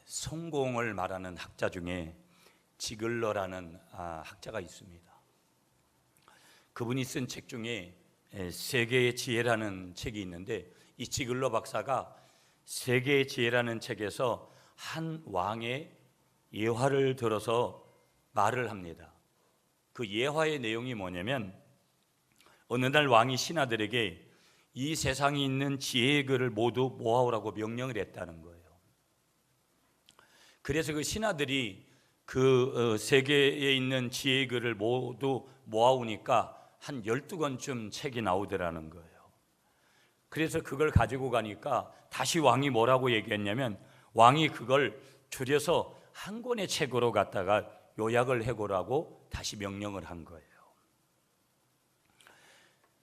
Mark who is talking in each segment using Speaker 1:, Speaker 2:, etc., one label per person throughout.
Speaker 1: 성공을 말하는 학자 중에 지글러라는 학자가 있습니다. 그분이 쓴 책 중에 세계의 지혜라는 책이 있는데, 이 지글러 박사가 세계의 지혜라는 책에서 한 왕의 예화를 들어서 말을 합니다. 그 예화의 내용이 뭐냐면, 어느 날 왕이 신하들에게 이 세상에 있는 지혜의 글을 모두 모아오라고 명령을 했다는 거예요. 그래서 그 신하들이 그 세계에 있는 지혜의 글을 모두 모아오니까 한 12권쯤 책이 나오더라는 거예요. 그래서 그걸 가지고 가니까 다시 왕이 뭐라고 얘기했냐면, 왕이 그걸 줄여서 한 권의 책으로 갖다가 요약을 해보라고 다시 명령을 한 거예요.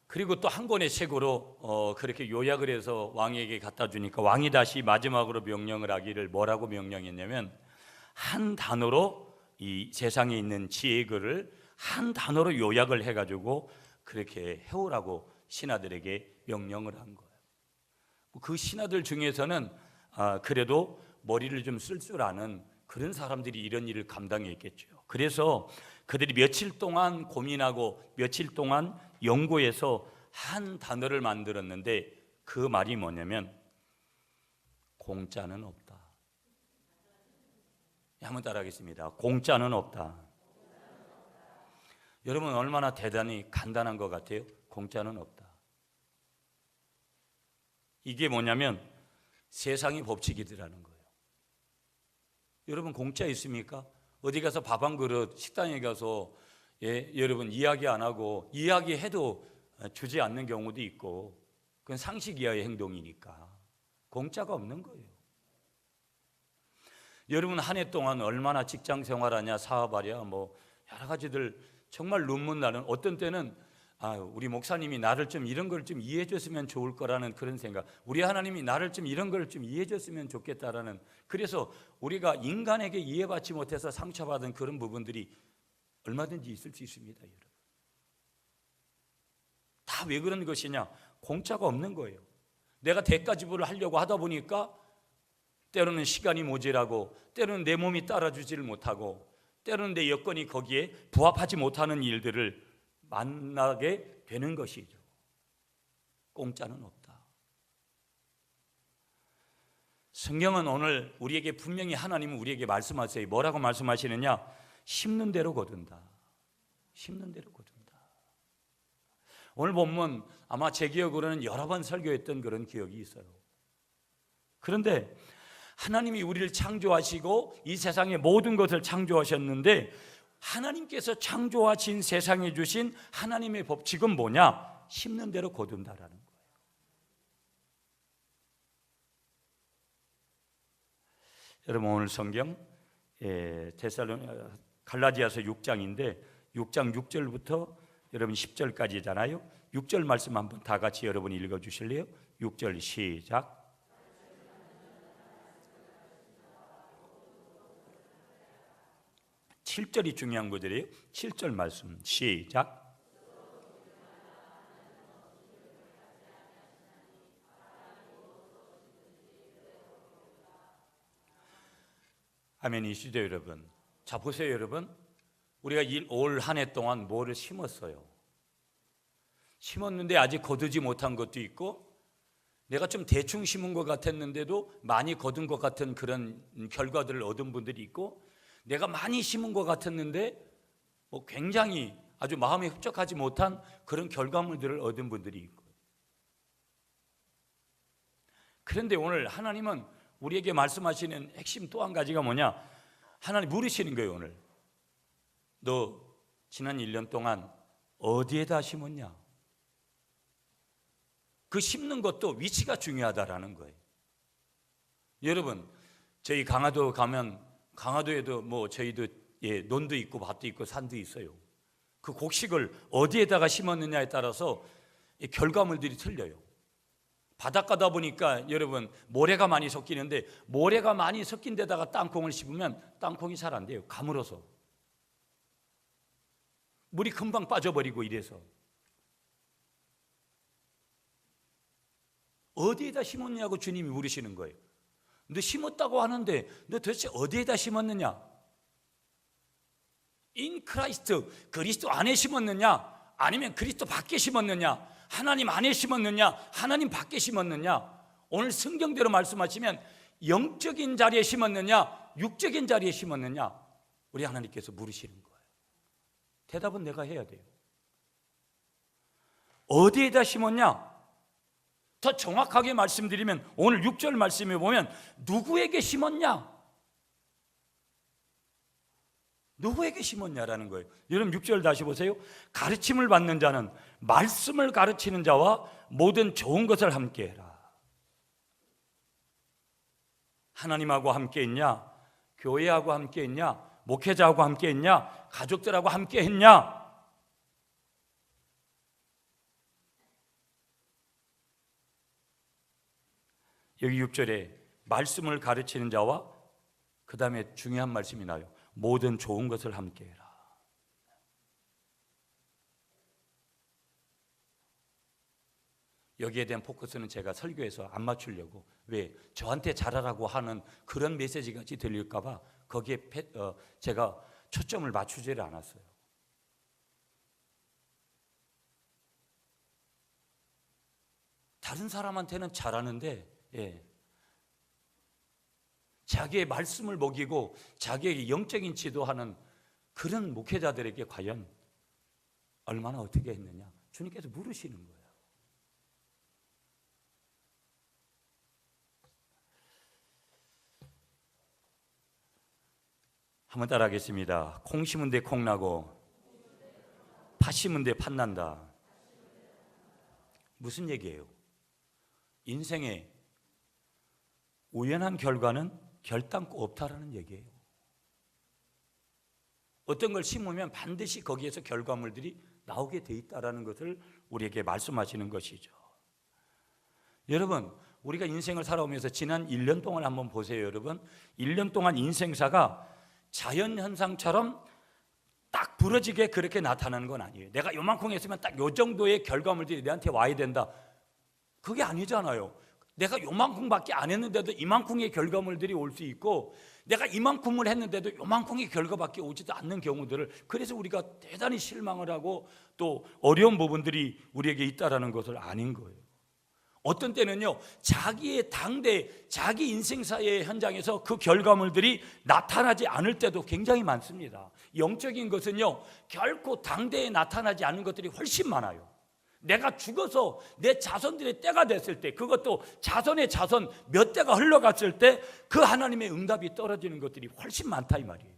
Speaker 1: 그리고 또 한 권의 책으로 그렇게 요약을 해서 왕에게 갖다 주니까 왕이 다시 마지막으로 명령을 하기를 뭐라고 명령했냐면, 한 단어로 이 세상에 있는 지혜의 글을 한 단어로 요약을 해가지고 그렇게 해오라고 신하들에게 명령을 한 거예요. 그 신하들 중에서는 그래도 머리를 좀 쓸 줄 아는 그런 사람들이 이런 일을 감당했겠죠. 그래서 그들이 며칠 동안 고민하고 며칠 동안 연구해서 한 단어를 만들었는데, 그 말이 뭐냐면 공짜는 없다. 한번 따라하겠습니다. 공짜는 없다. 여러분, 얼마나 대단히 간단한 것 같아요? 공짜는 없다. 이게 뭐냐면 세상의 법칙이더라는 거예요. 여러분, 공짜 있습니까? 어디 가서 밥 한 그릇, 식당에 가서 여러분 이야기 안 하고 이야기해도 주지 않는 경우도 있고, 그건 상식 이하의 행동이니까 공짜가 없는 거예요. 여러분, 한 해 동안 얼마나 직장 생활하냐, 사업하랴, 뭐 여러 가지들 정말 눈물 나는, 어떤 때는 우리 목사님이 나를 좀 이런 걸 좀 이해해 줬으면 좋을 거라는 그런 생각, 우리 하나님이 나를 좀 이런 걸 좀 이해해 줬으면 좋겠다라는, 그래서 우리가 인간에게 이해받지 못해서 상처받은 그런 부분들이 얼마든지 있을 수 있습니다. 여러분, 다 왜 그런 것이냐? 공짜가 없는 거예요. 내가 대가 지불을 하려고 하다 보니까 때로는 시간이 모자라고, 때로는 내 몸이 따라주지를 못하고, 때로는 내 여건이 거기에 부합하지 못하는 일들을 만나게 되는 것이죠. 공짜는 없다. 성경은 오늘 우리에게 분명히, 하나님은 우리에게 말씀하세요. 뭐라고 말씀하시느냐? 심는 대로 거둔다. 심는 대로 거둔다. 오늘 본문 아마 제 기억으로는 여러 번 설교했던 그런 기억이 있어요. 그런데 하나님이 우리를 창조하시고 이 세상의 모든 것을 창조하셨는데, 하나님께서 창조하신 세상에 주신 하나님의 법칙은 뭐냐? 심는 대로 거둔다라는 거예요. 여러분, 오늘 성경 갈라디아서 6장인데 6장 6절부터 여러분 10절까지잖아요. 6절 말씀 한번 다 같이 여러분 읽어 주실래요? 6절 시작. 7절이 중요한 구절이에요. 7절 말씀 시작. 아멘이시죠, 여러분? 자, 보세요, 여러분. 우리가 올 한 해 동안 뭐를 심었어요? 심었는데 아직 거두지 못한 것도 있고, 내가 좀 대충 심은 것 같았는데도 많이 거둔 것 같은 그런 결과들을 얻은 분들이 있고, 내가 많이 심은 것 같았는데 굉장히 아주 마음에 흡족하지 못한 그런 결과물들을 얻은 분들이 있고. 그런데 오늘 하나님은 우리에게 말씀하시는 핵심 또 한 가지가 뭐냐? 하나님 물으시는 거예요. 오늘 너 지난 1년 동안 어디에다 심었냐? 그 심는 것도 위치가 중요하다라는 거예요. 여러분, 저희 강화도 가면, 강화도에도 뭐 저희도 논도 있고 밭도 있고 산도 있어요. 그 곡식을 어디에다가 심었느냐에 따라서 결과물들이 틀려요. 바닷가다 보니까 여러분 모래가 많이 섞이는데, 모래가 많이 섞인 데다가 땅콩을 심으면 땅콩이 잘 안 돼요. 가물어서 물이 금방 빠져버리고 이래서. 어디에다 심었냐고 주님이 물으시는 거예요. 너 심었다고 하는데 너 도대체 어디에다 심었느냐? 인 크라이스트, 그리스도 안에 심었느냐? 아니면 그리스도 밖에 심었느냐? 하나님 안에 심었느냐? 하나님 밖에 심었느냐? 오늘 성경대로 말씀하시면 영적인 자리에 심었느냐? 육적인 자리에 심었느냐? 우리 하나님께서 물으시는 거예요. 대답은 내가 해야 돼요. 어디에다 심었냐? 더 정확하게 말씀드리면 오늘 6절 말씀에 보면 누구에게 심었냐? 누구에게 심었냐라는 거예요. 여러분 6절 다시 보세요. 가르침을 받는 자는 말씀을 가르치는 자와 모든 좋은 것을 함께 해라. 하나님하고 함께 했냐? 교회하고 함께 했냐? 목회자하고 함께 했냐? 가족들하고 함께 했냐? 여기 6절에 말씀을 가르치는 자와 그 다음에 중요한 말씀이 나요. 모든 좋은 것을 함께 해라. 여기에 대한 포커스는 제가 설교에서 안 맞추려고, 왜? 저한테 잘하라고 하는 그런 메시지 같이 들릴까 봐 거기에 제가 초점을 맞추지를 않았어요. 다른 사람한테는 잘하는데 자기의 말씀을 먹이고 자기에게 영적인 지도하는 그런 목회자들에게 과연 얼마나 어떻게 했느냐? 주님께서 물으시는 거예요. 한번 따라하겠습니다. 콩 심은 데 콩 나고 팥 심은 데 팥 난다. 무슨 얘기예요? 인생에 우연한 결과는 결단코 없다라는 얘기예요. 어떤 걸 심으면 반드시 거기에서 결과물들이 나오게 돼 있다라는 것을 우리에게 말씀하시는 것이죠. 여러분, 우리가 인생을 살아오면서 지난 1년 동안 한번 보세요. 여러분, 1년 동안 인생사가 자연현상처럼 딱 부러지게 그렇게 나타나는 건 아니에요. 내가 요만큼 했으면 딱 요 정도의 결과물들이 내한테 와야 된다. 그게 아니잖아요. 내가 요만큼밖에 안 했는데도 이만큼의 결과물들이 올 수 있고, 내가 이만큼을 했는데도 요만큼의 결과밖에 오지도 않는 경우들을, 그래서 우리가 대단히 실망을 하고 또 어려운 부분들이 우리에게 있다라는 것을 아는 거예요. 어떤 때는요, 자기의 당대, 자기 인생사의 현장에서 그 결과물들이 나타나지 않을 때도 굉장히 많습니다. 영적인 것은요, 결코 당대에 나타나지 않는 것들이 훨씬 많아요. 내가 죽어서 내 자손들의 때가 됐을 때, 그것도 자손의 자손 몇 대가 흘러갔을 때 그 하나님의 응답이 떨어지는 것들이 훨씬 많다 이 말이에요.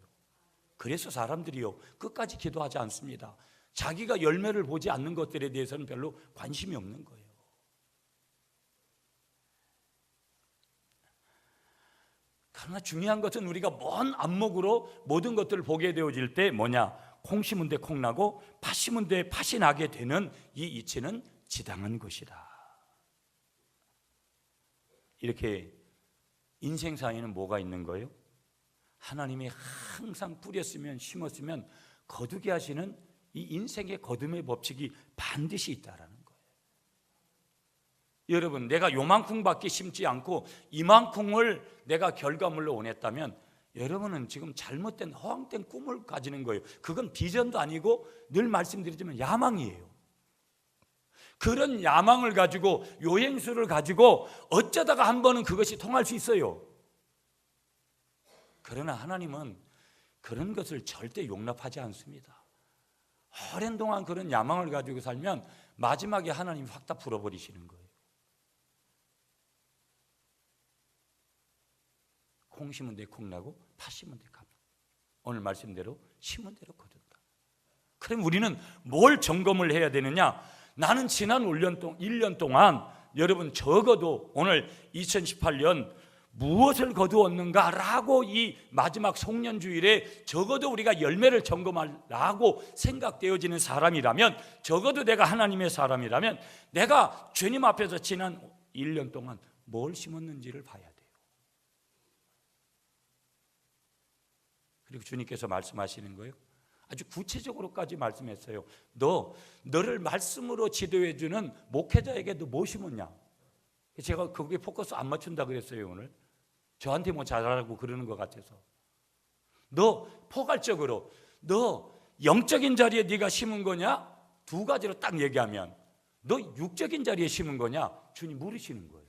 Speaker 1: 그래서 사람들이요, 끝까지 기도하지 않습니다. 자기가 열매를 보지 않는 것들에 대해서는 별로 관심이 없는 거예요. 그러나 중요한 것은 우리가 먼 안목으로 모든 것들을 보게 되어질 때 뭐냐? 콩 심은 데 콩 나고 팥 심은 데 팥이 나게 되는 이 이치는 지당한 것이다. 이렇게 인생사에는 뭐가 있는 거예요? 하나님이 항상 뿌렸으면 심었으면 거두게 하시는 이 인생의 거둠의 법칙이 반드시 있다라는 거예요. 여러분, 내가 요만큼밖에 심지 않고 이만큼을 내가 결과물로 원했다면 여러분은 지금 잘못된 허황된 꿈을 가지는 거예요. 그건 비전도 아니고 늘 말씀드리지만 야망이에요. 그런 야망을 가지고, 요행수를 가지고 어쩌다가 한 번은 그것이 통할 수 있어요. 그러나 하나님은 그런 것을 절대 용납하지 않습니다. 오랜 동안 그런 야망을 가지고 살면 마지막에 하나님이 확 다 풀어버리시는 거예요. 콩 심은 데 콩 나고 팥 심은 데 값. 오늘 말씀대로 심은 대로 거둔다. 그럼 우리는 뭘 점검을 해야 되느냐? 나는 지난 1년 동안 여러분 적어도 오늘 2018년 무엇을 거두었는가라고 이 마지막 송년주일에 적어도 우리가 열매를 점검하라고 생각되어지는 사람이라면, 적어도 내가 하나님의 사람이라면 내가 주님 앞에서 지난 1년 동안 뭘 심었는지를 봐야 돼요. 그리고 주님께서 말씀하시는 거예요. 아주 구체적으로까지 말씀했어요. 너를 말씀으로 지도해주는 목회자에게 너 뭐 심었냐? 제가 거기에 포커스 안 맞춘다 그랬어요 오늘. 저한테 뭐 잘하라고 그러는 것 같아서. 너 포괄적으로 너 영적인 자리에 네가 심은 거냐? 두 가지로 딱 얘기하면 너 육적인 자리에 심은 거냐? 주님 물으시는 거예요.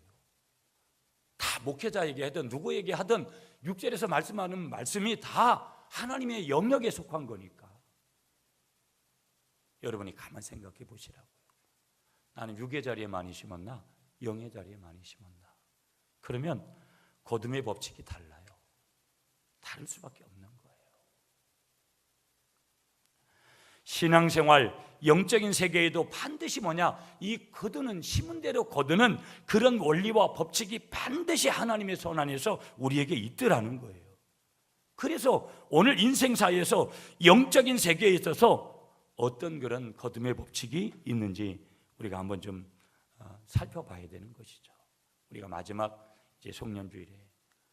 Speaker 1: 다 목회자에게 하든 누구에게 하든 6절에서 말씀하는 말씀이 다 하나님의 영역에 속한 거니까. 여러분이 가만 생각해 보시라고요. 나는 육의 자리에 많이 심었나? 영의 자리에 많이 심었나? 그러면 거듭의 법칙이 달라요. 다를 수밖에 없는 거예요. 신앙생활, 영적인 세계에도 반드시 뭐냐? 이 거두는, 심은 대로 거두는 그런 원리와 법칙이 반드시 하나님의 손 안에서 우리에게 있더라는 거예요. 그래서 오늘 인생사에서 영적인 세계에 있어서 어떤 그런 거둠의 법칙이 있는지 우리가 한번 좀 살펴봐야 되는 것이죠. 우리가 마지막 이제 송년주일에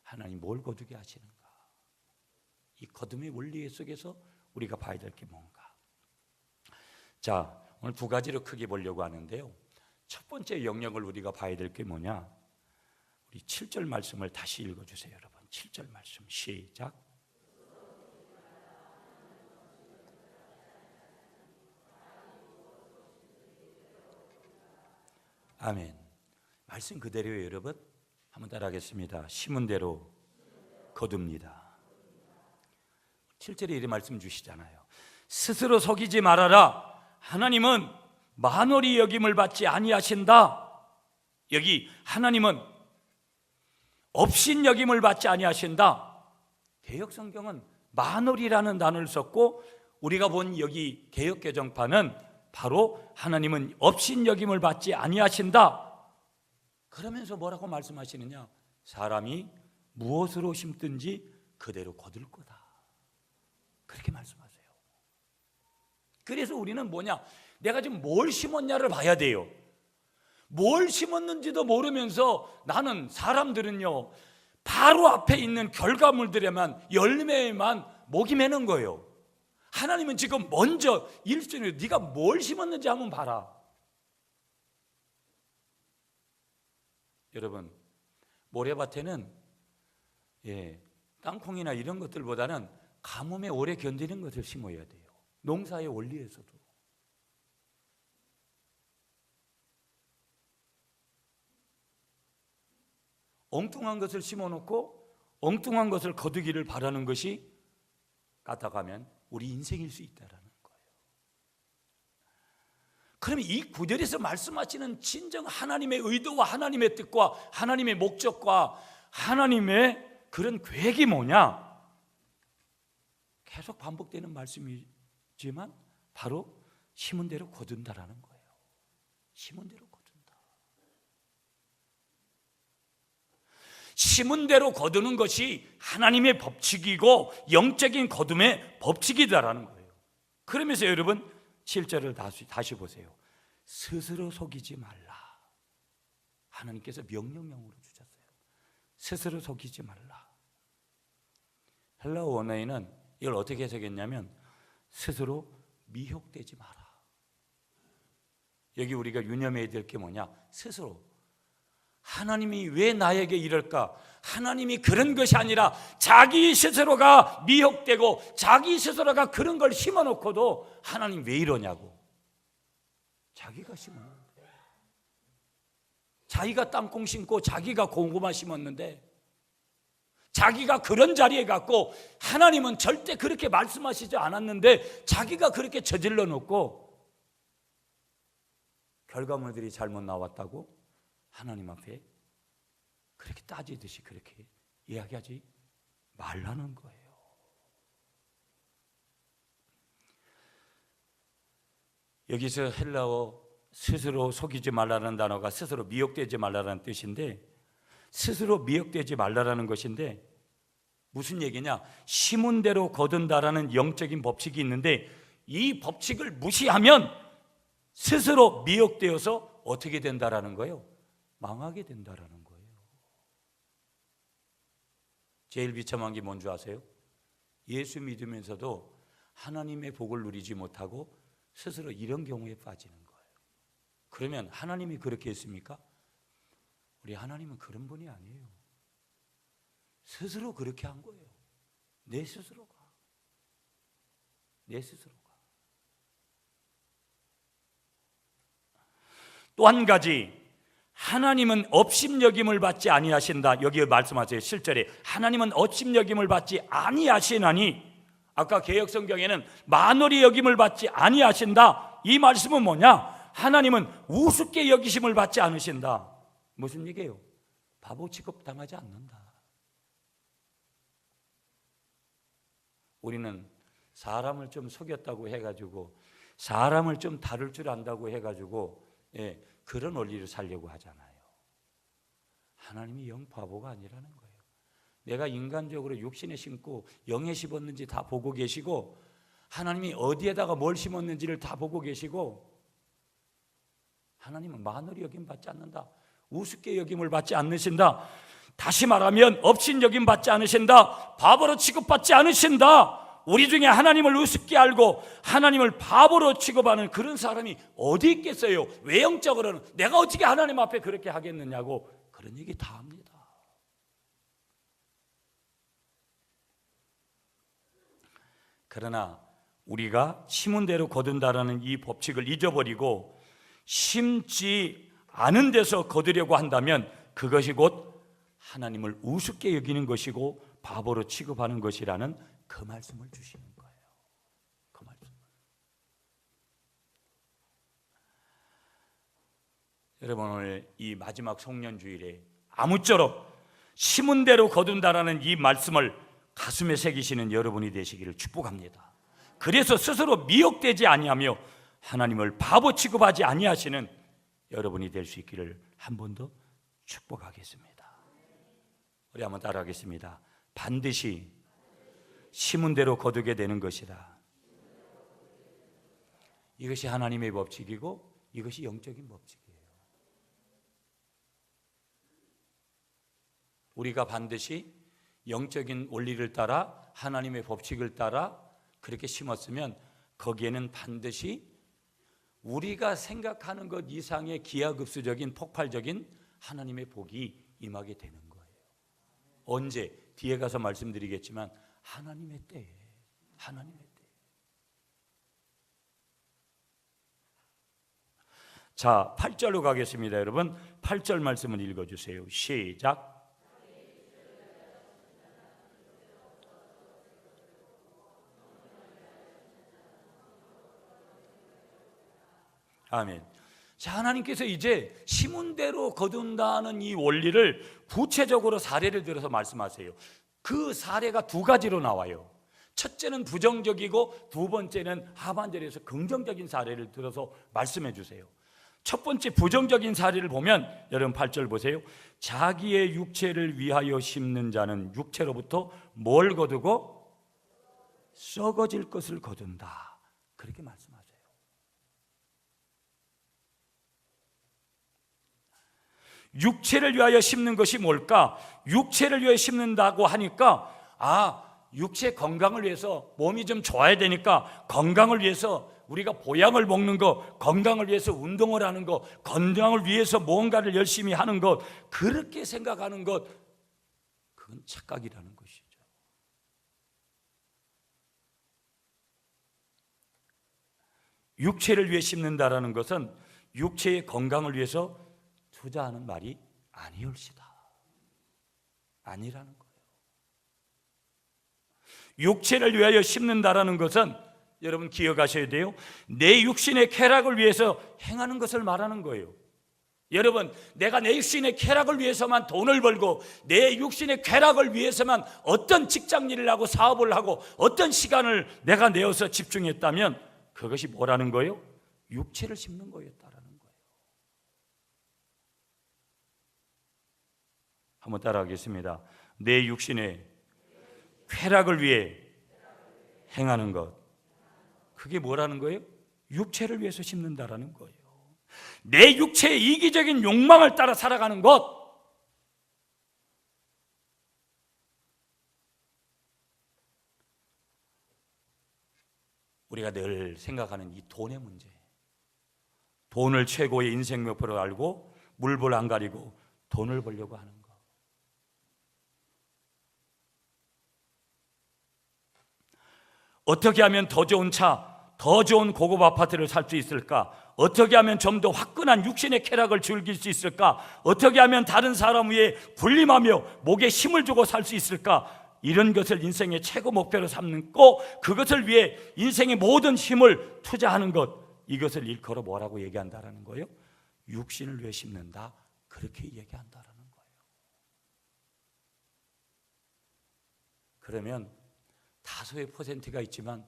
Speaker 1: 하나님 뭘 거두게 하시는가? 이 거둠의 원리 속에서 우리가 봐야 될 게 뭔가? 자, 오늘 두 가지로 크게 보려고 하는데요. 첫 번째 영역을 우리가 봐야 될 게 뭐냐? 우리 7절 말씀을 다시 읽어주세요, 여러분. 7절 말씀 시작. 아멘. 말씀 그대로예요, 여러분. 한번 따라하겠습니다. 심은 대로 거둡니다. 7절에 이런 말씀 주시잖아요. 스스로 속이지 말아라. 하나님은 만월이 여김을 받지 아니하신다. 여기 하나님은 업신 여김을 받지 아니하신다. 개역성경은 만월이라는 단어를 썼고 우리가 본 여기 개역개정판은 바로 하나님은 업신 여김을 받지 아니하신다. 그러면서 뭐라고 말씀하시느냐? 사람이 무엇으로 심든지 그대로 거둘 거다. 그렇게 말씀하세요. 그래서 우리는 뭐냐? 내가 지금 뭘 심었냐를 봐야 돼요. 뭘 심었는지도 모르면서 나는 사람들은요 바로 앞에 있는 결과물들에만 열매에만 목이 매는 거예요. 하나님은 지금 먼저 1순위로 네가 뭘 심었는지 한번 봐라. 여러분 모래밭에는 땅콩이나 이런 것들보다는 가뭄에 오래 견디는 것을 심어야 돼요. 농사의 원리에서도. 엉뚱한 것을 심어놓고 엉뚱한 것을 거두기를 바라는 것이 까딱하면 우리 인생일 수 있다는 거예요. 그러면 이 구절에서 말씀하시는 진정 하나님의 의도와 하나님의 뜻과 하나님의 목적과 하나님의 그런 계획이 뭐냐? 계속 반복되는 말씀이지만 바로 심은 대로 거둔다라는 거예요. 심은 대로 거둔다. 심은 대로 거두는 것이 하나님의 법칙이고 영적인 거둠의 법칙이다라는 거예요. 그러면서 여러분 7절을 다시 보세요. 스스로 속이지 말라. 하나님께서 명령형으로 주셨어요. 스스로 속이지 말라. 헬라어 원어에는 이걸 어떻게 해석했냐면 스스로 미혹되지 마라. 여기 우리가 유념해야 될 게 뭐냐? 스스로 하나님이 왜 나에게 이럴까? 하나님이 그런 것이 아니라 자기 스스로가 미혹되고 자기 스스로가 그런 걸 심어놓고도 하나님 왜 이러냐고. 자기가 심었는데, 자기가 땅콩 심고 자기가 고구마 심었는데 자기가 그런 자리에 갔고 하나님은 절대 그렇게 말씀하시지 않았는데 자기가 그렇게 저질러 놓고 결과물들이 잘못 나왔다고 하나님 앞에 그렇게 따지듯이 그렇게 이야기하지 말라는 거예요. 여기서 헬라어 스스로 속이지 말라는 단어가 스스로 미혹되지 말라는 뜻인데, 스스로 미혹되지 말라는 것인데 무슨 얘기냐? 심은 대로 거둔다라는 영적인 법칙이 있는데 이 법칙을 무시하면 스스로 미혹되어서 어떻게 된다라는 거예요? 망하게 된다라는 거예요. 제일 비참한 게 뭔지 아세요? 예수 믿으면서도 하나님의 복을 누리지 못하고 스스로 이런 경우에 빠지는 거예요. 그러면 하나님이 그렇게 했습니까? 우리 하나님은 그런 분이 아니에요. 스스로 그렇게 한 거예요. 내 스스로가. 내 스스로가. 또 한 가지, 하나님은 업심여김을 받지 아니하신다. 여기 말씀하세요. 7절에 하나님은 업심여김을 받지 아니하시나니, 아까 개역성경에는 만월이 여김을 받지 아니하신다. 이 말씀은 뭐냐? 하나님은 우습게 여기심을 받지 않으신다. 무슨 얘기예요? 바보 취급당하지 않는다. 우리는 사람을 좀 속였다고 해가지고, 사람을 좀 다룰 줄 안다고 해가지고, 그런 원리를 살려고 하잖아요. 하나님이 영 바보가 아니라는 거예요. 내가 인간적으로 육신에 심고 영에 심었는지 다 보고 계시고, 하나님이 어디에다가 뭘 심었는지를 다 보고 계시고, 하나님은 만월이 여김 받지 않는다. 우습게 여김을 받지 않으신다. 다시 말하면 업신여김 받지 않으신다. 바보로 취급받지 않으신다. 우리 중에 하나님을 우습게 알고 하나님을 바보로 취급하는 그런 사람이 어디 있겠어요? 외형적으로는 내가 어떻게 하나님 앞에 그렇게 하겠느냐고 그런 얘기 다 합니다. 그러나 우리가 심은 대로 거둔다라는 이 법칙을 잊어버리고 심지 않은 데서 거두려고 한다면 그것이 곧 하나님을 우습게 여기는 것이고 바보로 취급하는 것이라는 그 말씀을 주시는 거예요. 그 말씀. 여러분, 오늘 이 마지막 송년주일에 아무쪼록 심은 대로 거둔다라는 이 말씀을 가슴에 새기시는 여러분이 되시기를 축복합니다. 그래서 스스로 미혹되지 아니하며 하나님을 바보 취급하지 아니하시는 여러분이 될 수 있기를 한 번 더 축복하겠습니다. 우리 한번 따라하겠습니다. 반드시 심은 대로 거두게 되는 것이다. 이것이 하나님의 법칙이고 이것이 영적인 법칙이에요. 우리가 반드시 영적인 원리를 따라 하나님의 법칙을 따라 그렇게 심었으면 거기에는 반드시 우리가 생각하는 것 이상의 기하급수적인 폭발적인 하나님의 복이 임하게 되는 거예요. 언제? 뒤에 가서 말씀드리겠지만 하나님의 때에, 하나님의 때에. 자, 8절로 가겠습니다. 여러분 8절 말씀을 읽어주세요. 시작. 아멘. 자, 하나님께서 이제 심은 대로 거둔다는 이 원리를 구체적으로 사례를 들어서 말씀하세요. 그 사례가 두 가지로 나와요. 첫째는 부정적이고 두 번째는 하반절에서 긍정적인 사례를 들어서 말씀해 주세요. 첫 번째 부정적인 사례를 보면 여러분 8절 보세요. 자기의 육체를 위하여 심는 자는 육체로부터 뭘 거두고 썩어질 것을 거둔다. 그렇게 말씀하세요. 육체를 위하여 심는 것이 뭘까? 육체를 위하여 심는다고 하니까 육체 건강을 위해서 몸이 좀 좋아야 되니까 건강을 위해서 우리가 보약을 먹는 것, 건강을 위해서 운동을 하는 것, 건강을 위해서 무언가를 열심히 하는 것, 그렇게 생각하는 것, 그건 착각이라는 것이죠. 육체를 위해 심는다라는 것은 육체의 건강을 위해서 투자하는 말이 아니올시다. 아니라는 거예요. 육체를 위하여 심는다라는 것은 여러분 기억하셔야 돼요. 내 육신의 쾌락을 위해서 행하는 것을 말하는 거예요. 여러분, 내가 내 육신의 쾌락을 위해서만 돈을 벌고 내 육신의 쾌락을 위해서만 어떤 직장 일을 하고 사업을 하고 어떤 시간을 내가 내어서 집중했다면 그것이 뭐라는 거예요? 육체를 심는 거였다라는 거예요. 한번 따라하겠습니다. 내 육신의 쾌락을 위해 행하는 것, 그게 뭐라는 거예요? 육체를 위해서 심는다라는 거예요. 내 육체의 이기적인 욕망을 따라 살아가는 것, 우리가 늘 생각하는 이 돈의 문제, 돈을 최고의 인생 목표로 알고 물불 안 가리고 돈을 벌려고 하는 것, 어떻게 하면 더 좋은 차, 더 좋은 고급 아파트를 살 수 있을까? 어떻게 하면 좀 더 화끈한 육신의 쾌락을 즐길 수 있을까? 어떻게 하면 다른 사람 위에 군림하며 목에 힘을 주고 살 수 있을까? 이런 것을 인생의 최고 목표로 삼고 그것을 위해 인생의 모든 힘을 투자하는 것, 이것을 일컬어 뭐라고 얘기한다라는 거예요? 육신을 위해 심는다, 그렇게 얘기한다라는 거예요. 그러면 다소의 퍼센트가 있지만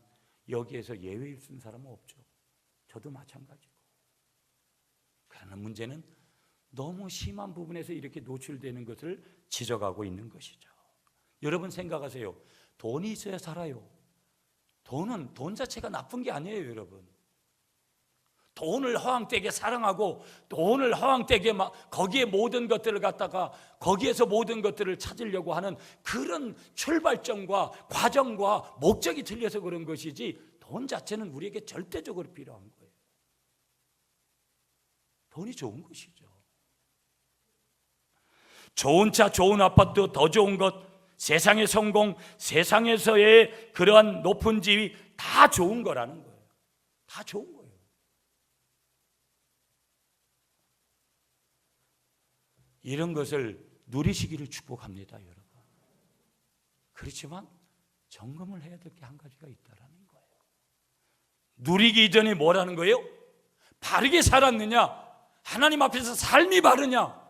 Speaker 1: 여기에서 예외일 수 있는 사람은 없죠. 저도 마찬가지고. 그러나 문제는 너무 심한 부분에서 이렇게 노출되는 것을 지적하고 있는 것이죠. 여러분 생각하세요. 돈이 있어야 살아요. 돈 자체가 나쁜 게 아니에요, 여러분. 돈을 허황되게 사랑하고 돈을 허황되게 막 거기에 모든 것들을 갖다가 거기에서 모든 것들을 찾으려고 하는 그런 출발점과 과정과 목적이 틀려서 그런 것이지, 돈 자체는 우리에게 절대적으로 필요한 거예요. 돈이 좋은 것이죠. 좋은 차, 좋은 아파트, 더 좋은 것, 세상의 성공, 세상에서의 그러한 높은 지위, 다 좋은 거라는 거예요. 다 좋은 거예요. 이런 것을 누리시기를 축복합니다, 여러분. 그렇지만 점검을 해야 될 게 한 가지가 있다라는 거예요. 누리기 이전에 뭐라는 거예요? 바르게 살았느냐? 하나님 앞에서 삶이 바르냐?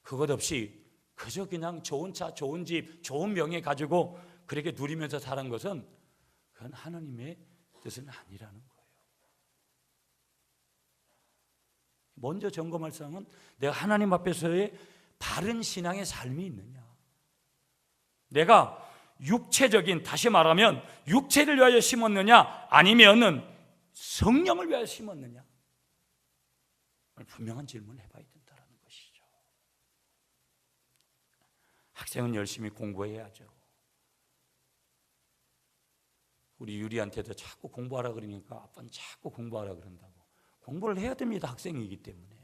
Speaker 1: 그것 없이 그저 그냥 좋은 차, 좋은 집, 좋은 명예 가지고 그렇게 누리면서 사는 것은 그건 하나님의 뜻은 아니라는 거예요. 먼저 점검할 사항은 내가 하나님 앞에서의 바른 신앙의 삶이 있느냐, 내가 육체적인, 다시 말하면 육체를 위하여 심었느냐 아니면은 성령을 위하여 심었느냐, 분명한 질문을 해봐야 된다는 것이죠. 학생은 열심히 공부해야죠. 우리 유리한테도 자꾸 공부하라 그러니까 아빠는 자꾸 공부하라 그런다고. 공부를 해야 됩니다, 학생이기 때문에.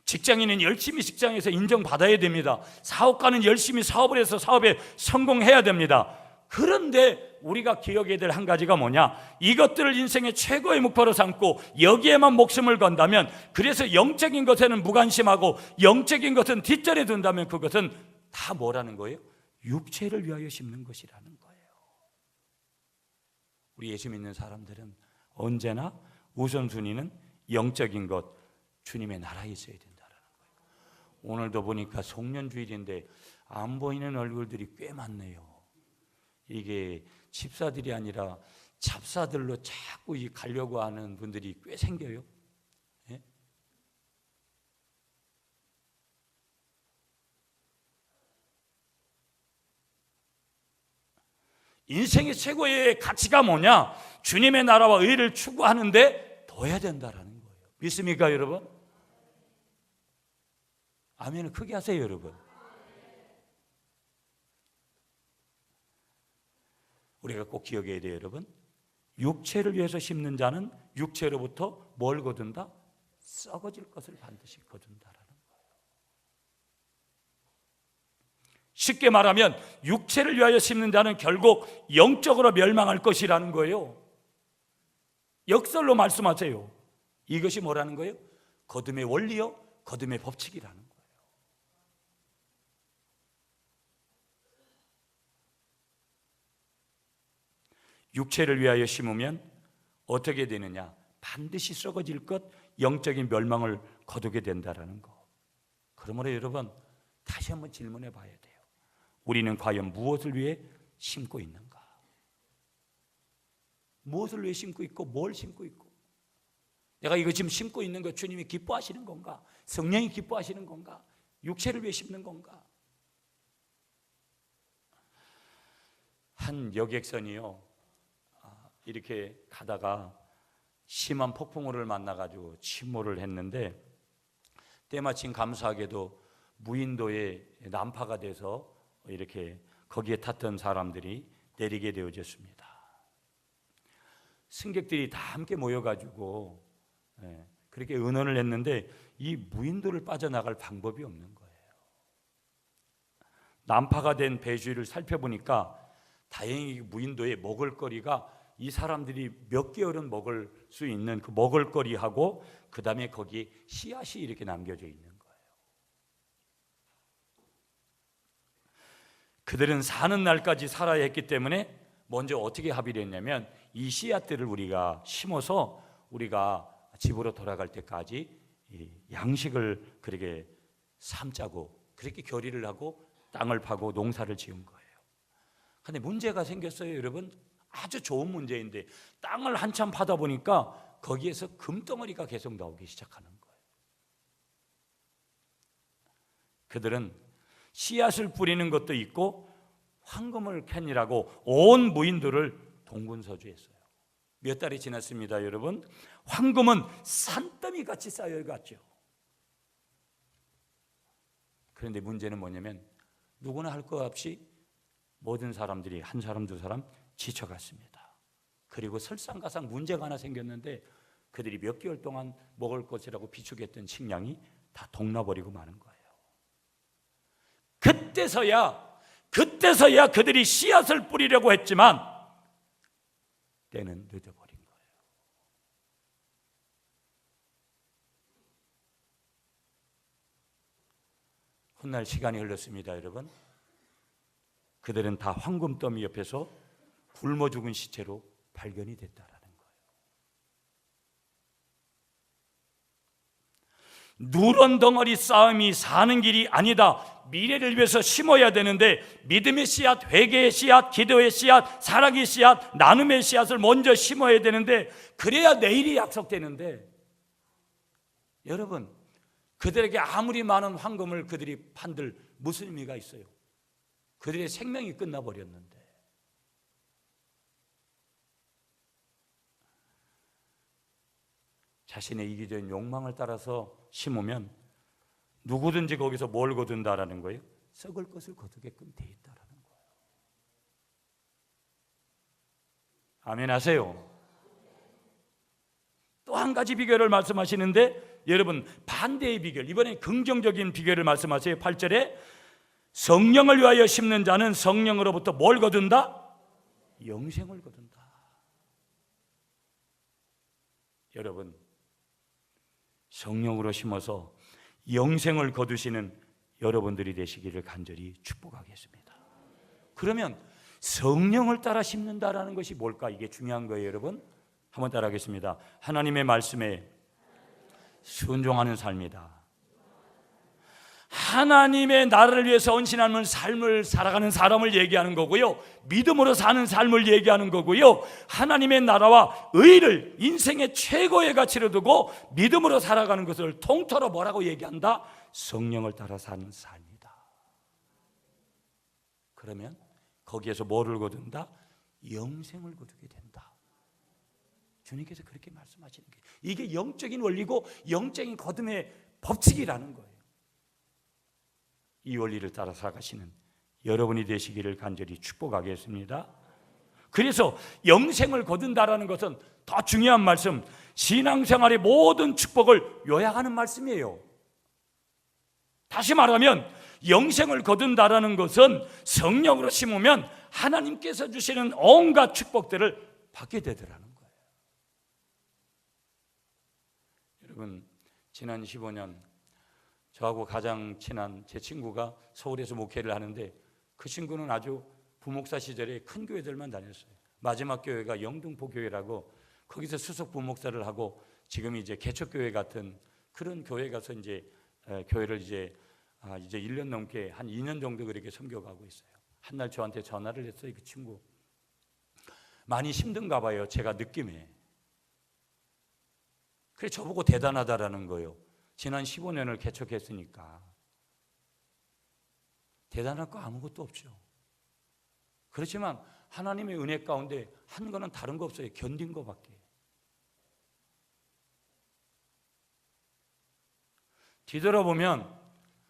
Speaker 1: 직장인은 열심히 직장에서 인정받아야 됩니다. 사업가는 열심히 사업을 해서 사업에 성공해야 됩니다. 그런데 우리가 기억해야 될 한 가지가 뭐냐, 이것들을 인생의 최고의 목표로 삼고 여기에만 목숨을 건다면, 그래서 영적인 것에는 무관심하고 영적인 것은 뒷전에 둔다면 그것은 다 뭐라는 거예요? 육체를 위하여 심는 것이라는 거예요. 우리 예수 믿는 사람들은 언제나 우선순위는 영적인 것, 주님의 나라에 있어야 된다는 거예요. 오늘도 보니까 송년주일인데 안 보이는 얼굴들이 꽤 많네요. 이게 집사들이 아니라 잡사들로 자꾸 가려고 하는 분들이 꽤 생겨요. 예? 인생의 최고의 가치가 뭐냐? 주님의 나라와 의를 추구하는데 둬야 된다라는 거예요. 믿습니까, 여러분? 아멘을 크게 하세요, 여러분. 우리가 꼭 기억해야 돼요, 여러분. 육체를 위해서 심는 자는 육체로부터 뭘 거둔다? 썩어질 것을 반드시 거둔다라는 거예요. 쉽게 말하면 육체를 위하여 심는 자는 결국 영적으로 멸망할 것이라는 거예요. 역설로 말씀하세요. 이것이 뭐라는 거예요? 거듭의 원리요, 거듭의 법칙이라는 거예요. 육체를 위하여 심으면 어떻게 되느냐? 반드시 썩어질 것, 영적인 멸망을 거두게 된다라는 거. 그러므로 여러분, 다시 한번 질문해 봐야 돼요. 우리는 과연 무엇을 위해 심고 있는가? 무엇을 위해 심고 있고 뭘 심고 있고, 내가 이거 지금 심고 있는 거 주님이 기뻐하시는 건가? 성령이 기뻐하시는 건가? 육체를 위해 심는 건가? 한 여객선이요, 이렇게 가다가 심한 폭풍우를 만나가지고 침몰을 했는데, 때마침 감사하게도 무인도에 난파가 돼서 이렇게 거기에 탔던 사람들이 내리게 되어졌습니다. 승객들이 다 함께 모여가지고 그렇게 의논을 했는데 이 무인도를 빠져나갈 방법이 없는 거예요. 난파가 된 배주위를 살펴보니까 다행히 무인도에 먹을거리가 이 사람들이 몇 개월은 먹을 수 있는 그 먹을거리하고 그 다음에 거기에 씨앗이 이렇게 남겨져 있는 거예요. 그들은 사는 날까지 살아야 했기 때문에 먼저 어떻게 합의를 했냐면 이 씨앗들을 우리가 심어서 우리가 집으로 돌아갈 때까지 양식을 그렇게 삼자고 그렇게 결의를 하고 땅을 파고 농사를 지은 거예요. 그런데 문제가 생겼어요, 여러분. 아주 좋은 문제인데 땅을 한참 파다 보니까 거기에서 금덩어리가 계속 나오기 시작하는 거예요. 그들은 씨앗을 뿌리는 것도 있고 황금을 캐니라고 온 무인도를 동분서주했어요. 몇 달이 지났습니다, 여러분. 황금은 산더미 같이 쌓여갔죠. 그런데 문제는 뭐냐면 누구나 할 것 없이 모든 사람들이 한 사람 두 사람 지쳐갔습니다. 그리고 설상가상 문제가 하나 생겼는데 그들이 몇 개월 동안 먹을 것이라고 비축했던 식량이 다 동나버리고 마는 거예요. 그때서야 그들이 씨앗을 뿌리려고 했지만 때는 늦어버린 거예요. 훗날 시간이 흘렀습니다, 여러분. 그들은 다 황금더미 옆에서 굶어 죽은 시체로 발견이 됐다라는 거예요. 누런 덩어리 싸움이 사는 길이 아니다. 미래를 위해서 심어야 되는데 믿음의 씨앗, 회개의 씨앗, 기도의 씨앗, 사랑의 씨앗, 나눔의 씨앗을 먼저 심어야 되는데 그래야 내일이 약속되는데 여러분, 그들에게 아무리 많은 황금을 그들이 판들 무슨 의미가 있어요? 그들의 생명이 끝나버렸는데. 자신의 이기적인 욕망을 따라서 심으면 누구든지 거기서 뭘 거둔다라는 거예요? 썩을 것을 거두게끔 돼 있다라는 거예요. 아멘 하세요. 또 한 가지 비결을 말씀하시는데 여러분, 반대의 비결, 이번엔 긍정적인 비결을 말씀하세요. 8절에 성령을 위하여 심는 자는 성령으로부터 뭘 거둔다? 영생을 거둔다. 여러분, 성령으로 심어서 영생을 거두시는 여러분들이 되시기를 간절히 축복하겠습니다. 그러면 성령을 따라 심는다라는 것이 뭘까? 이게 중요한 거예요, 여러분. 한번 따라하겠습니다. 하나님의 말씀에 순종하는 삶이다. 하나님의 나라를 위해서 헌신하는 삶을 살아가는 사람을 얘기하는 거고요, 믿음으로 사는 삶을 얘기하는 거고요, 하나님의 나라와 의를 인생의 최고의 가치로 두고 믿음으로 살아가는 것을 통틀어 뭐라고 얘기한다? 성령을 따라 사는 삶이다. 그러면 거기에서 뭐를 거둔다? 영생을 거두게 된다. 주님께서 그렇게 말씀하시는 거예요. 이게 영적인 원리고 영적인 거둠의 법칙이라는 거예요. 이 원리를 따라 살아가시는 여러분이 되시기를 간절히 축복하겠습니다. 그래서 영생을 거둔다라는 것은 더 중요한 말씀, 신앙생활의 모든 축복을 요약하는 말씀이에요. 다시 말하면 영생을 거둔다라는 것은 성령으로 심으면 하나님께서 주시는 온갖 축복들을 받게 되더라는 거예요. 여러분, 지난 15년 저하고 가장 친한 제 친구가 서울에서 목회를 하는데 그 친구는 아주 부목사 시절에 큰 교회들만 다녔어요. 마지막 교회가 영등포 교회라고 거기서 수석 부목사를 하고 지금 이제 개척교회 같은 그런 교회 가서 이제 교회를 이제 1년 넘게 한 2년 정도 그렇게 섬겨가고 있어요. 한날 저한테 전화를 했어요. 그 친구 많이 힘든가 봐요, 제가 느낌에. 그래 저보고 대단하다라는 거예요. 지난 15년을 개척했으니까 대단할 거 아무것도 없죠. 그렇지만 하나님의 은혜 가운데 한 거는 다른 거 없어요. 견딘 거밖에. 뒤돌아보면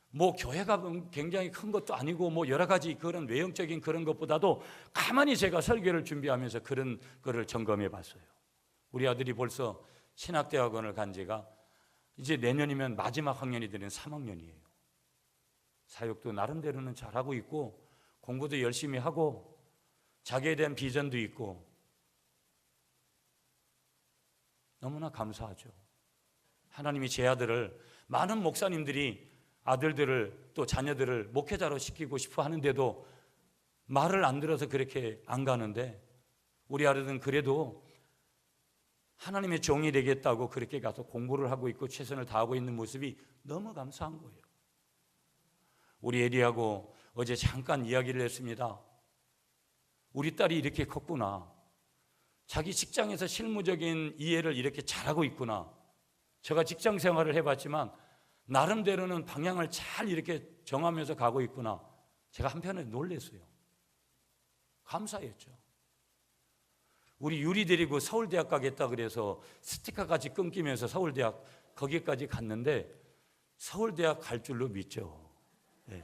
Speaker 1: 뭐 교회가 굉장히 큰 것도 아니고 뭐 여러 가지 그런 외형적인 그런 것보다도 가만히 제가 설교를 준비하면서 그런 거를 점검해 봤어요. 우리 아들이 벌써 신학대학원을 간 지가 이제 내년이면 마지막 학년이 되는 3학년이에요. 사역도 나름대로는 잘하고 있고 공부도 열심히 하고 자기에 대한 비전도 있고 너무나 감사하죠. 하나님이 제 아들을, 많은 목사님들이 아들들을 또 자녀들을 목회자로 시키고 싶어 하는데도 말을 안 들어서 그렇게 안 가는데, 우리 아들은 그래도 하나님의 종이 되겠다고 그렇게 가서 공부를 하고 있고 최선을 다하고 있는 모습이 너무 감사한 거예요. 우리 에리하고 어제 잠깐 이야기를 했습니다. 우리 딸이 이렇게 컸구나, 자기 직장에서 실무적인 이해를 이렇게 잘하고 있구나. 제가 직장 생활을 해봤지만 나름대로는 방향을 잘 이렇게 정하면서 가고 있구나. 제가 한편에 놀랐어요. 감사했죠. 우리 유리 데리고 서울대학 가겠다 그래서 스티커까지 끊기면서 서울대학 거기까지 갔는데 서울대학 갈 줄로 믿죠. 네.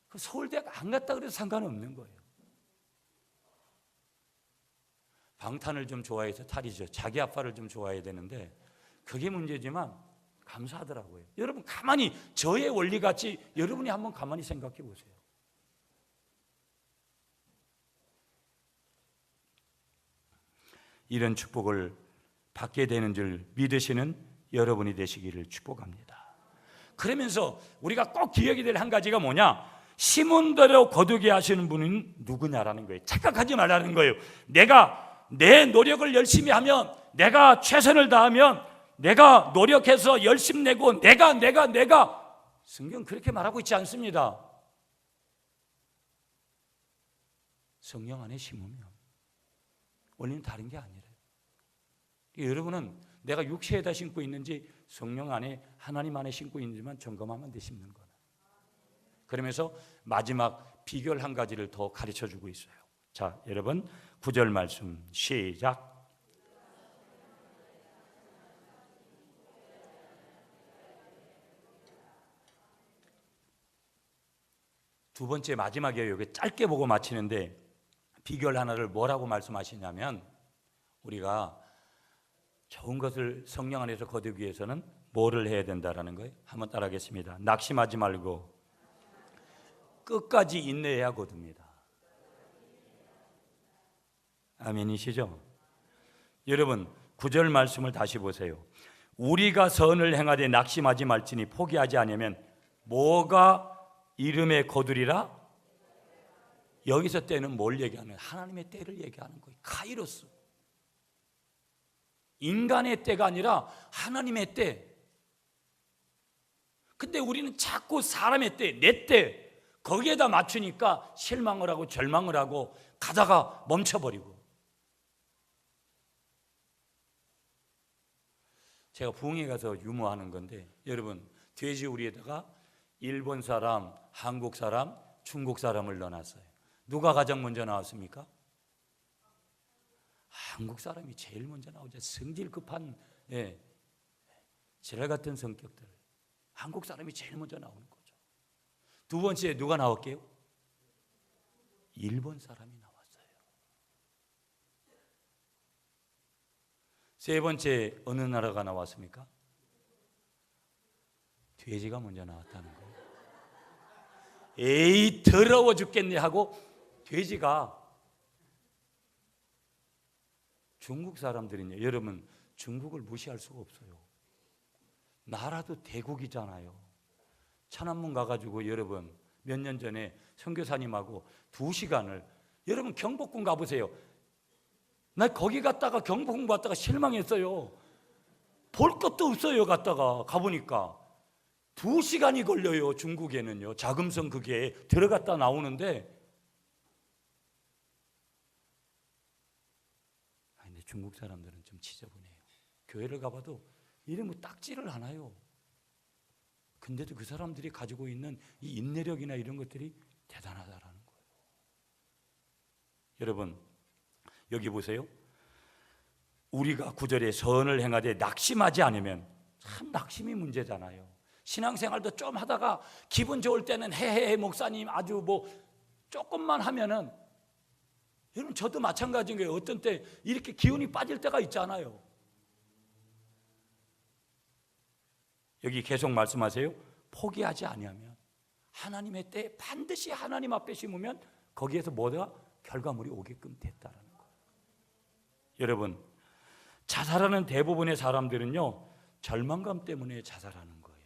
Speaker 1: 그 서울대학 안 갔다 그래서 상관없는 거예요. 방탄을 좀 좋아해서 탈이죠. 자기 아빠를 좀 좋아해야 되는데 그게 문제지만 감사하더라고요. 여러분 가만히 저의 원리같이 여러분이 한번 가만히 생각해 보세요. 이런 축복을 받게 되는 줄 믿으시는 여러분이 되시기를 축복합니다. 그러면서 우리가 꼭 기억이 될 한 가지가 뭐냐? 심은 대로 거두게 하시는 분은 누구냐라는 거예요. 착각하지 말라는 거예요. 내가 내 노력을 열심히 하면, 내가 최선을 다하면, 내가 노력해서 열심 내고 내가 성경 그렇게 말하고 있지 않습니다. 성령 안에 심으면 원리는 다른 게 아니래요. 여러분은 내가 육체에다 심고 있는지 성령 안에, 하나님 안에 심고 있는지만 점검하면 돼, 심는 거는. 그러면서 마지막 비결 한 가지를 더 가르쳐주고 있어요. 자, 여러분 9절 말씀 시작. 두 번째 마지막이에요. 여기 짧게 보고 마치는데 비결 하나를 뭐라고 말씀하시냐면, 우리가 좋은 것을 성령 안에서 거두기 위해서는 뭐를 해야 된다라는 거예요. 한번 따라하겠습니다. 낙심하지 말고 끝까지 인내해야 거둡니다. 아멘이시죠? 여러분 9절 말씀을 다시 보세요. 우리가 선을 행하되 낙심하지 말지니 포기하지 않으면 뭐가 이름에 거두리라? 여기서 때는 뭘 얘기하는 거예요? 하나님의 때를 얘기하는 거예요. 카이로스. 인간의 때가 아니라 하나님의 때. 근데 우리는 자꾸 사람의 때, 내 때, 거기에다 맞추니까 실망을 하고 절망을 하고 가다가 멈춰버리고. 제가 부흥회 가서 유모하는 건데, 여러분 돼지우리에다가 일본 사람, 한국 사람, 중국 사람을 넣어놨어요. 누가 가장 먼저 나왔습니까? 한국 사람이 제일 먼저 나오죠. 성질 급한, 지랄 같은 성격들, 한국 사람이 제일 먼저 나오는 거죠. 두 번째 누가 나올게요? 일본 사람이 나왔어요. 세 번째 어느 나라가 나왔습니까? 돼지가 먼저 나왔다는 거예요. 에이 더러워 죽겠네 하고 돼지가. 중국 사람들은요, 여러분 중국을 무시할 수가 없어요. 나라도 대국이잖아요. 천안문 가가지고 여러분 몇 년 전에 선교사님하고 2시간을, 여러분 경복궁 가보세요. 나 거기 갔다가 경복궁 갔다가 실망했어요. 볼 것도 없어요. 갔다가 가보니까 2시간이 걸려요. 중국에는요, 자금성 그게 들어갔다 나오는데. 근데 중국 사람들은 좀 지저분해요. 교회를 가봐도 이래 뭐 딱지를 안 해요. 근데도 그 사람들이 가지고 있는 이 인내력이나 이런 것들이 대단하다라는 거예요. 여러분 여기 보세요. 우리가 9절에 선을 행하되 낙심하지 않으면, 참 낙심이 문제잖아요. 신앙생활도 좀 하다가 기분 좋을 때는 헤헤헤 목사님 아주 뭐 조금만 하면은, 여러분 저도 마찬가지인 거예요. 어떤 때 이렇게 기운이 빠질 때가 있잖아요. 여기 계속 말씀하세요. 포기하지 아니하면 하나님의 때에 반드시 하나님 앞에 심으면 거기에서 뭐가 결과물이 오게끔 됐다는 거예요. 여러분, 자살하는 대부분의 사람들은요, 절망감 때문에 자살하는 거예요.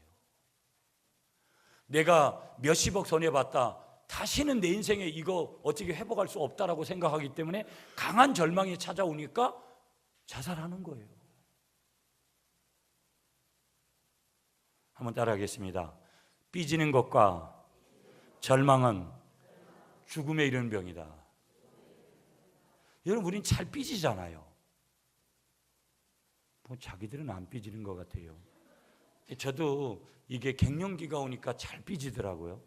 Speaker 1: 내가 몇십억 손해봤다, 다시는 내 인생에 이거 어떻게 회복할 수 없다라고 생각하기 때문에 강한 절망이 찾아오니까 자살하는 거예요. 한번 따라하겠습니다. 삐지는 것과 절망은 죽음에 이르는 병이다. 여러분, 우린 잘 삐지잖아요. 뭐 자기들은 안 삐지는 것 같아요. 저도 이게 갱년기가 오니까 잘 삐지더라고요.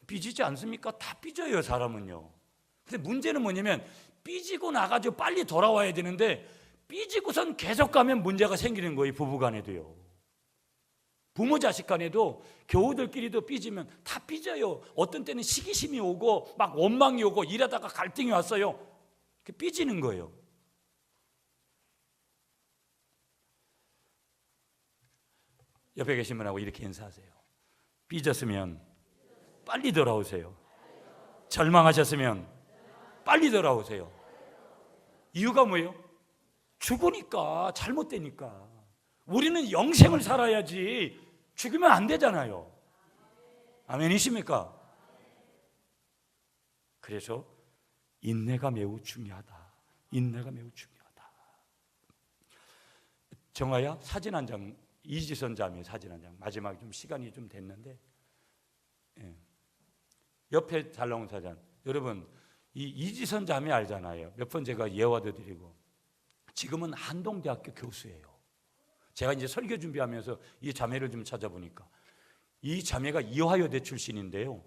Speaker 1: 삐지지 않습니까? 다 삐져요, 사람은요. 근데 문제는 뭐냐면 삐지고 나가지고 빨리 돌아와야 되는데 삐지고선 계속 가면 문제가 생기는 거예요. 부부간에도요, 부모 자식 간에도, 교우들끼리도 삐지면 다 삐져요. 어떤 때는 시기심이 오고 막 원망이 오고 일하다가 갈등이 왔어요. 삐지는 거예요. 옆에 계신 분하고 이렇게 인사하세요. 삐졌으면 빨리 돌아오세요. 절망하셨으면 빨리 돌아오세요. 이유가 뭐예요? 죽으니까, 잘못되니까. 우리는 영생을 살아야지 죽으면 안 되잖아요. 아멘이십니까? 그래서 인내가 매우 중요하다. 인내가 매우 중요하다. 정아야, 사진 한 장, 이지선 자매 사진 한 장. 마지막에 좀 시간이 좀 됐는데, 옆에 잘 나온 사진. 여러분, 이 이지선 자매 알잖아요. 몇 번 제가 예화도 드리고. 지금은 한동대학교 교수예요. 제가 이제 설교 준비하면서 이 자매를 좀 찾아보니까 이 자매가 이화여대 출신인데요,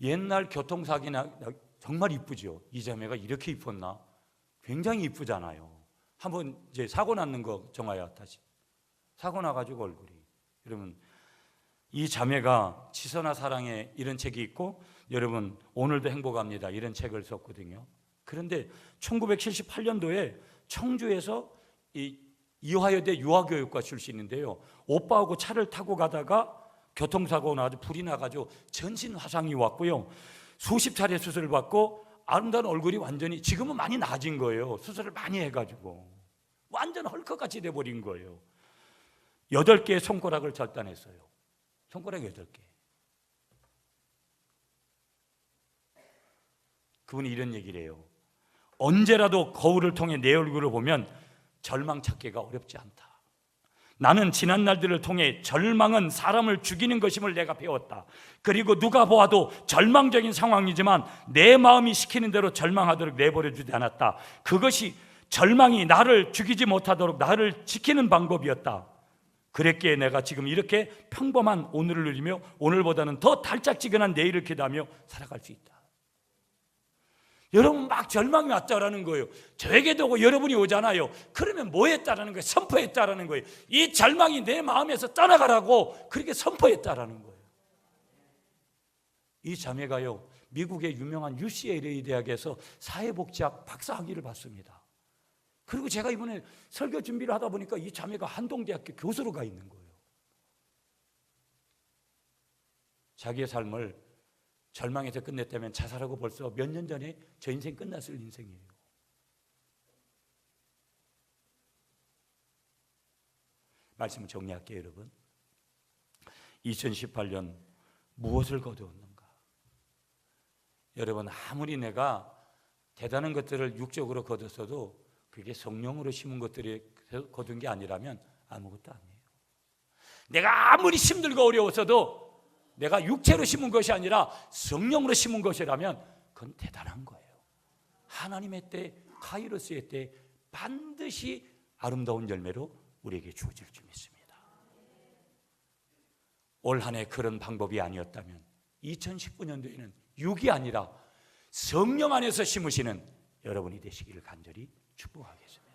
Speaker 1: 옛날 교통사고나 정말 이쁘죠. 이 자매가 이렇게 이뻤나? 굉장히 이쁘잖아요. 한번 이제 사고 났는 거, 정아야, 다시 사고 나가지고 얼굴이. 여러분, 이 자매가 지선아 사랑에 이런 책이 있고, 여러분 오늘도 행복합니다 이런 책을 썼거든요. 그런데 1978년도에 청주에서 이 이화여대 유아교육과 출신인데요, 오빠하고 차를 타고 가다가 교통사고 나가지고 불이 나가지고 전신 화상이 왔고요, 수십 차례 수술을 받고 아름다운 얼굴이 완전히, 지금은 많이 나아진 거예요. 수술을 많이 해가지고 완전 헐크같이 돼버린 거예요. 8개의 손가락을 절단했어요. 손가락 8개. 그분이 이런 얘기를 해요. 언제라도 거울을 통해 내 얼굴을 보면 절망 찾기가 어렵지 않다. 나는 지난 날들을 통해 절망은 사람을 죽이는 것임을 내가 배웠다. 그리고 누가 보아도 절망적인 상황이지만 내 마음이 시키는 대로 절망하도록 내버려 두지 않았다. 그것이 절망이 나를 죽이지 못하도록 나를 지키는 방법이었다. 그랬기에 내가 지금 이렇게 평범한 오늘을 누리며 오늘보다는 더 달짝지근한 내일을 기대하며 살아갈 수 있다. 여러분, 막 절망이 왔다라는 거예요. 저에게도 오고 여러분이 오잖아요. 그러면 뭐 했다라는 거예요? 선포했다라는 거예요. 이 절망이 내 마음에서 떠나가라고 그렇게 선포했다라는 거예요. 이 자매가요, 미국의 유명한 UCLA 대학에서 사회복지학 박사학위를 받습니다. 그리고 제가 이번에 설교 준비를 하다 보니까 이 자매가 한동대학교 교수로 가 있는 거예요. 자기의 삶을 절망에서 끝냈다면 자살하고 벌써 몇 년 전에 저 인생 끝났을 인생이에요. 말씀을 정리할게요, 여러분. 2018년 무엇을 거두었는가? 여러분, 아무리 내가 대단한 것들을 육적으로 거뒀어도 그게 성령으로 심은 것들이 거둔 게 아니라면 아무것도 아니에요. 내가 아무리 힘들고 어려웠어도 내가 육체로 심은 것이 아니라 성령으로 심은 것이라면 그건 대단한 거예요. 하나님의 때, 카이로스의 때 반드시 아름다운 열매로 우리에게 주어질 줄 믿습니다. 올 한 해 그런 방법이 아니었다면 2019년도에는 육이 아니라 성령 안에서 심으시는 여러분이 되시기를 간절히 축복하겠습니다.